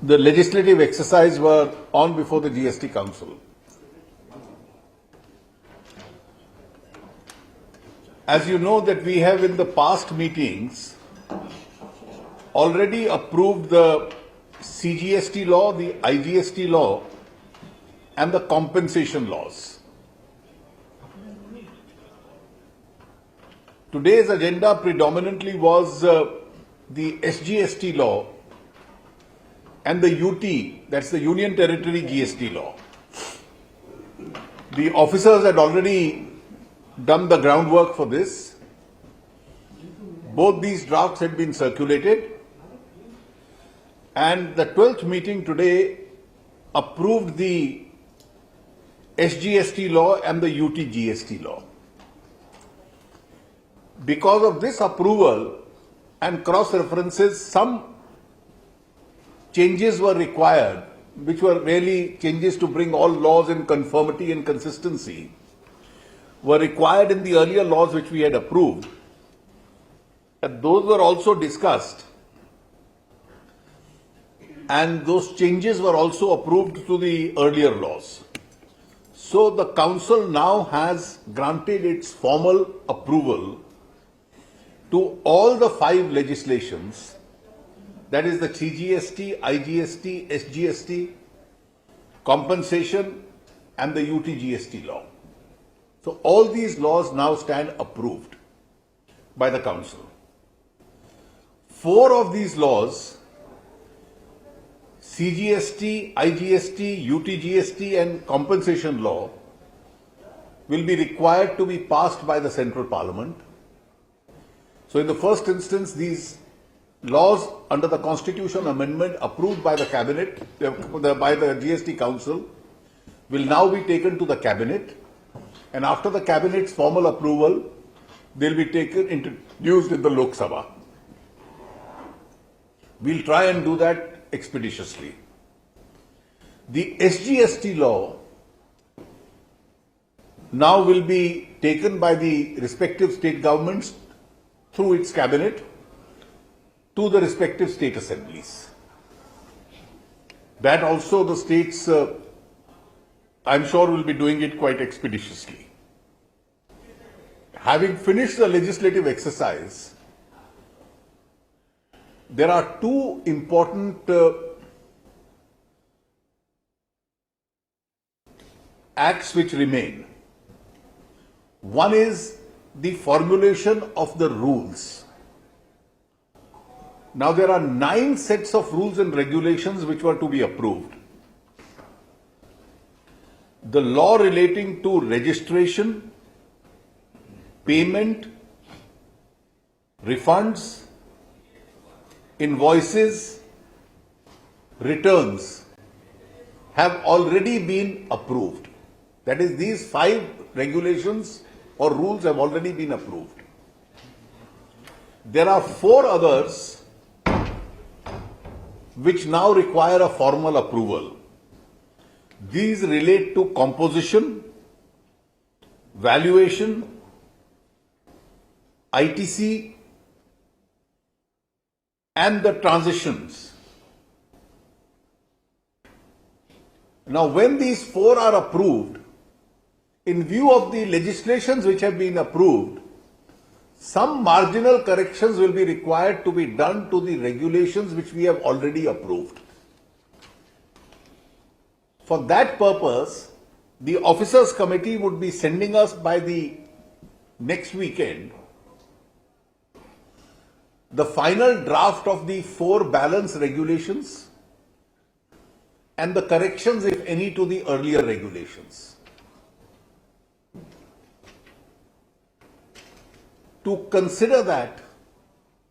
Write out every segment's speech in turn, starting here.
the legislative exercise were on before the GST Council. As you know that we have in the past meetings already approved the CGST law, the IGST law and the compensation laws. Today's agenda predominantly was the SGST law and the UT, that's the Union Territory GST law. The officers had already done the groundwork for this. Both these drafts had been circulated, and the 12th meeting today approved the SGST law and the UTGST law. Because of this approval and cross-references, some changes were required, which were really changes to bring all laws in conformity and consistency, were required in the earlier laws which we had approved. And those were also discussed, and those changes were also approved to the earlier laws. So the Council now has granted its formal approval to all the 5 legislations, that is the GST, IGST, SGST, compensation and the UTGST law. So all these laws now stand approved by the Council. 4 of these laws, CGST, IGST, UTGST and compensation law, will be required to be passed by the Central Parliament. So in the first instance, these laws under the Constitution Amendment approved by the Cabinet, by the GST Council, will now be taken to the Cabinet, and after the Cabinet's formal approval, they will be introduced in the Lok Sabha. We'll try and do that expeditiously. The SGST law now will be taken by the respective state governments through its cabinet to the respective state assemblies. That also the states, I'm sure, will be doing it quite expeditiously. Having finished the legislative exercise, there are 2 important acts which remain. One is the formulation of the rules. Now there are 9 sets of rules and regulations which were to be approved. The law relating to registration, payment, refunds, invoices, returns have already been approved. That is, these 5 regulations or rules have already been approved. There are 4 others which now require a formal approval. These relate to composition, valuation, ITC, and the transitions. Now, when these 4 are approved, in view of the legislations which have been approved, some marginal corrections will be required to be done to the regulations which we have already approved. For that purpose, the Officers Committee would be sending us by the next weekend the final draft of the 4 balance regulations and the corrections, if any, to the earlier regulations. To consider that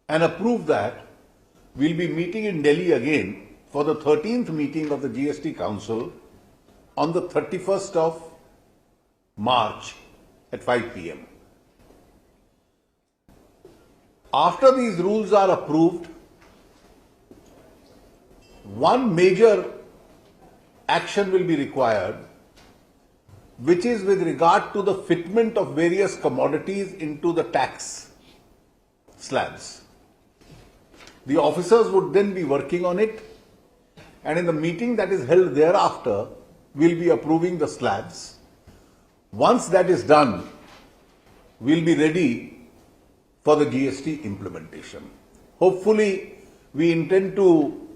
and approve that, we'll be meeting in Delhi again for the 13th meeting of the GST Council on the 31st of March at 5 p.m. After these rules are approved, one major action will be required, which is with regard to the fitment of various commodities into the tax slabs. The officers would then be working on it, and in the meeting that is held thereafter, we'll be approving the slabs. Once that is done, we'll be ready for the GST implementation. Hopefully, we intend to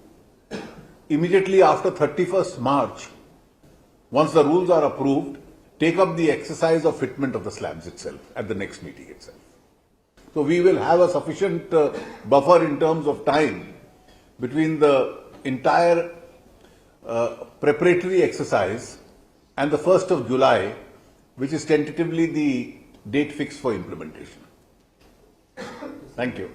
immediately after 31st March, once the rules are approved, take up the exercise of fitment of the slabs itself at the next meeting itself. So we will have a sufficient buffer in terms of time between the entire preparatory exercise and the 1st of July, which is tentatively the date fixed for implementation. Thank you.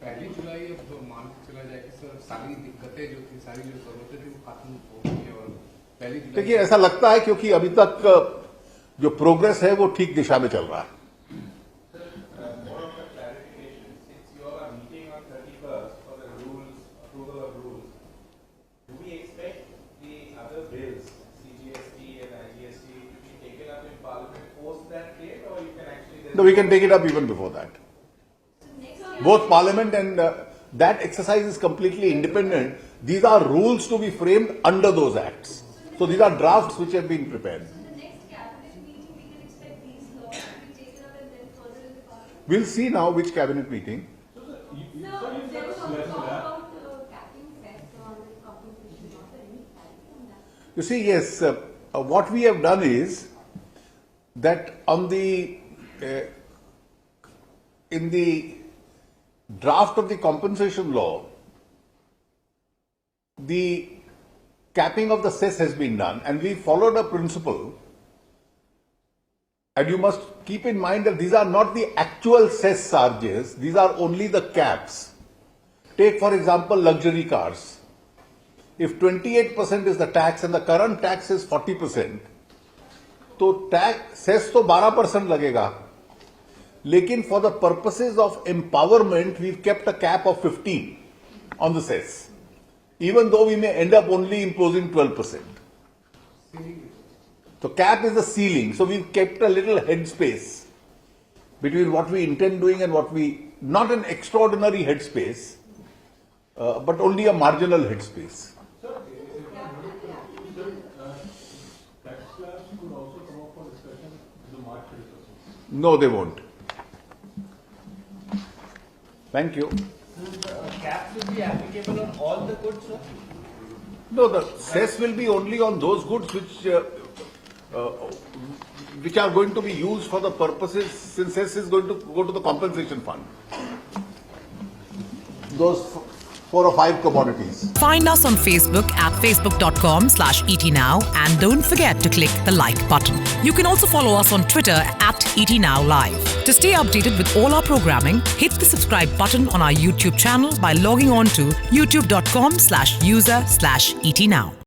पहली जुलाई अब मान के चला जाए कि sir सारी दिक्कतें जो थी, सारी जो जरूरतें थी वो खत्म हो गई और पहली जुलाई। देखिए ऐसा लगता है क्योंकि अभी तक जो प्रोग्रेस है वो ठीक दिशा में चल रहा है। No, we can take it up even before that. Both Parliament and that exercise is completely independent. These are rules to be framed under those acts. So these are drafts which have been prepared. So the next cabinet meeting, we can expect these laws to be taken up and then further in the Parliament? We'll see now which cabinet meeting. So there was also talk about capping cess on the compensation. Was there any clarity on that? You see, yes, what we have done is that on the in the draft of the compensation law, the capping of the cess has been done, and we followed a principle. And you must keep in mind that these are not the actual cess charges, these are only the caps. Take, for example, luxury cars. If 28% is the tax and the current tax is 40%, तो tax cess तो 12% लगेगा. Lekin for the purposes of empowerment, we've kept a cap of 15 on the cess, even though we may end up only imposing 12%. So cap is the ceiling. So we've kept a little headspace between what we intend doing and what we, not an extraordinary headspace, but only a marginal headspace. No, they won't. Thank you. Caps will be applicable on all the goods, sir? No, the cess will be only on those goods which are going to be used for the purposes, since cess is going to go to the compensation fund. Those 4 or 5 commodities. Find us on Facebook at facebook.com/etnow and don't forget to click the like button. You can also follow us on Twitter at etnowlive. To stay updated with all our programming, hit the subscribe button on our YouTube channel by logging on to youtube.com/user/etnow.